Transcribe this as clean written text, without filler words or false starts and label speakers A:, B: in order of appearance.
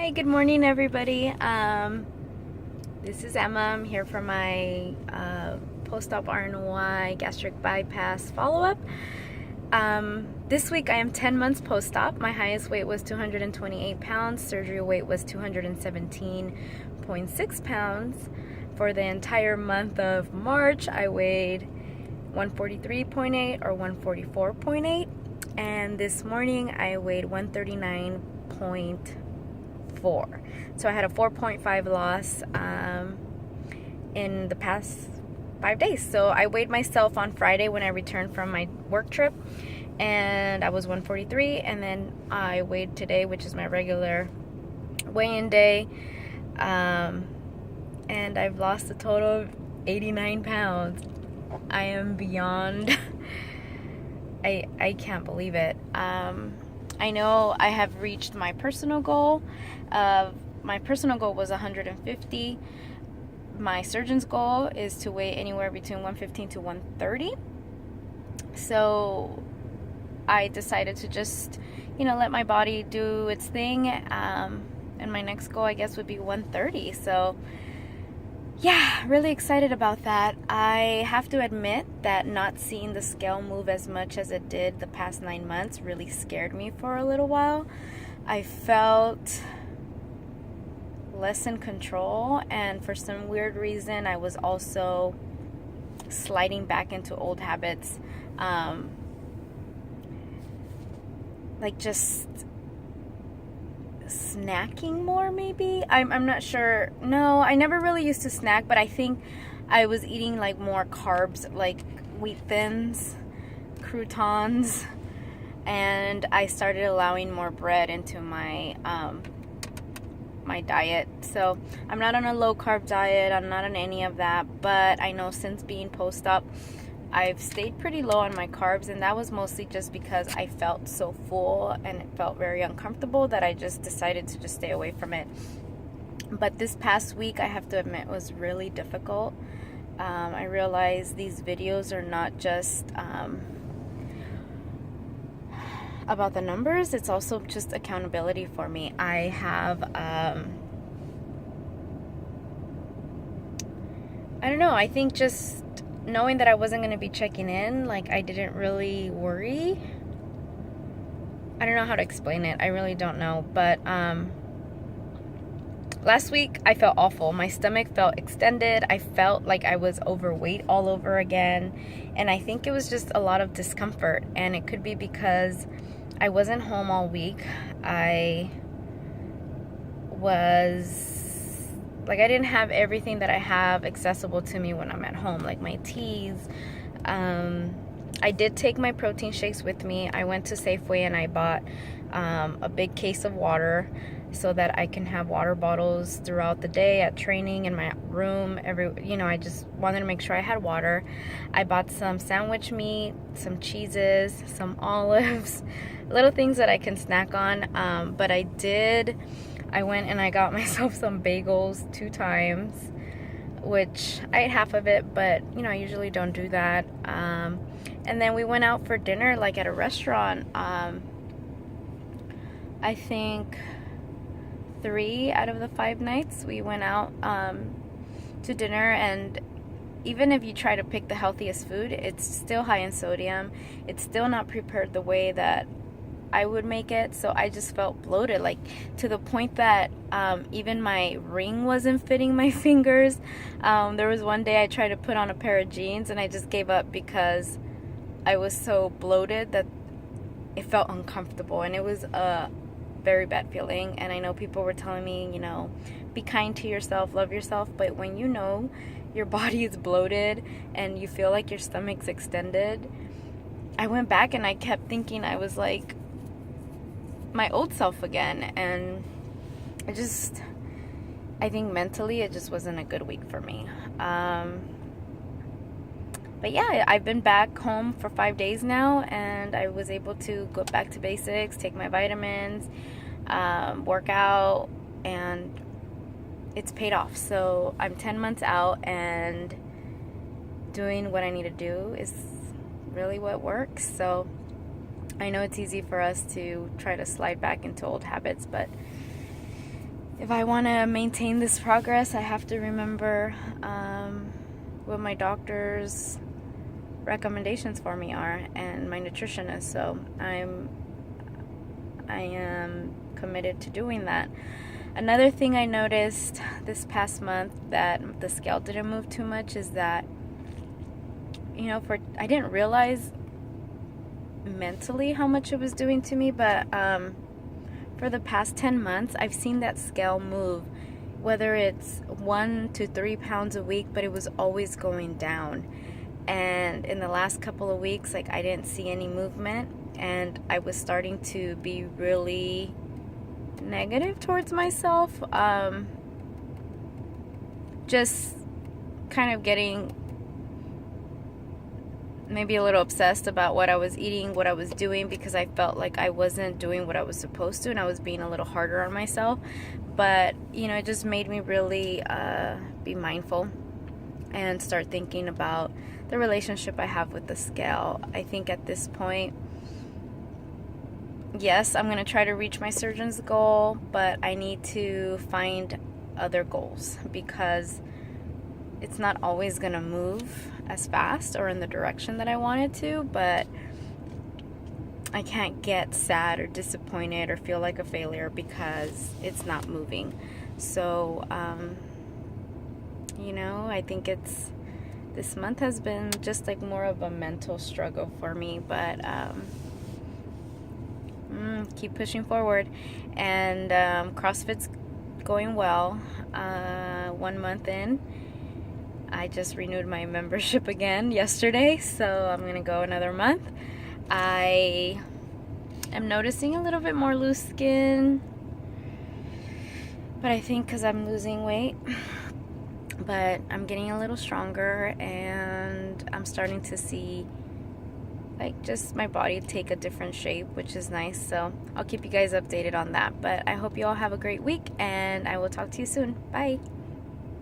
A: Hi, good morning, everybody. This is Emma. I'm here for my post-op RNY gastric bypass follow-up. This week I am 10 months post-op. My highest weight was 228 pounds. Surgery weight was 217.6 pounds. For the entire month of March, I weighed 143.8 or 144.8. And this morning I weighed 139.4. So I had a 4.5 loss in the past 5 days. So I weighed myself on Friday when I returned from my work trip, and I was 143. And then I weighed today, which is my regular weigh-in day, and I've lost a total of 89 pounds. I am beyond I can't believe it. I know I have reached my personal goal. My personal goal was 150. My surgeon's goal is to weigh anywhere between 115 to 130. So I decided to just, let my body do its thing. And my next goal, I guess, would be 130. So yeah, really excited about that. I have to admit that not seeing the scale move as much as it did the past 9 months really scared me for a little while. I felt less in control, and for some weird reason I was also sliding back into old habits, like just snacking more, maybe. I'm not sure. No, I never really used to snack, but I think I was eating like more carbs, like wheat thins, croutons, and I started allowing more bread into my my diet. So I'm not on a low carb diet, I'm not on any of that, but I know since being post-op I've stayed pretty low on my carbs, and that was mostly just because I felt so full and it felt very uncomfortable that I just decided to just stay away from it. But this past week, I have to admit, was really difficult. I realized these videos are not just about the numbers, it's also just accountability for me. I have I don't know, I think just knowing that I wasn't going to be checking in, like, I didn't really worry. I don't know how to explain it. I really don't know. But last week I felt awful. My stomach felt extended. I felt like I was overweight all over again. And I think it was just a lot of discomfort. And it could be because I wasn't home all week. I didn't have everything that I have accessible to me when I'm at home, like my teas. I did take my protein shakes with me. I went to Safeway and I bought a big case of water so that I can have water bottles throughout the day at training, in my room. I just wanted to make sure I had water. I bought some sandwich meat, some cheeses, some olives, little things that I can snack on. But I went and I got myself some bagels 2 times, which I ate half of it, but I usually don't do that. And then we went out for dinner, like at a restaurant. I think 3 out of the 5 nights we went out to dinner, and even if you try to pick the healthiest food, it's still high in sodium. It's still not prepared the way that I would make it. So I just felt bloated, like to the point that even my ring wasn't fitting my fingers. There was one day I tried to put on a pair of jeans and I just gave up because I was so bloated that it felt uncomfortable, and it was a very bad feeling. And I know people were telling me, be kind to yourself, love yourself, but when your body is bloated and you feel like your stomach's extended, I went back and I kept thinking I was like my old self again, and I think mentally it just wasn't a good week for me. But yeah, I've been back home for 5 days now, and I was able to go back to basics, take my vitamins, work out, and it's paid off. So I'm 10 months out, and doing what I need to do is really what works. So I know it's easy for us to try to slide back into old habits, but if I want to maintain this progress, I have to remember what my doctor's recommendations for me are and my nutritionist. So I am committed to doing that. Another thing I noticed this past month that the scale didn't move too much is that, I didn't realize mentally how much it was doing to me, but for the past 10 months, I've seen that scale move, whether it's 1 to 3 pounds a week, but it was always going down. And in the last couple of weeks, I didn't see any movement, and I was starting to be really negative towards myself. Just kind of getting maybe a little obsessed about what I was eating, what I was doing, because I felt like I wasn't doing what I was supposed to, and I was being a little harder on myself. But it just made me really be mindful and start thinking about the relationship I have with the scale. I think at this point, yes, I'm going to try to reach my surgeon's goal, but I need to find other goals, because it's not always going to move as fast or in the direction that I want it to, but I can't get sad or disappointed or feel like a failure because it's not moving. So, I think this month has been just more of a mental struggle for me, but keep pushing forward. And CrossFit's going well. 1 month in, I just renewed my membership again yesterday, so I'm gonna go another month. I am noticing a little bit more loose skin, but I think because I'm losing weight. But I'm getting a little stronger, and I'm starting to see just my body take a different shape, which is nice. So I'll keep you guys updated on that. But I hope you all have a great week, and I will talk to you soon. Bye.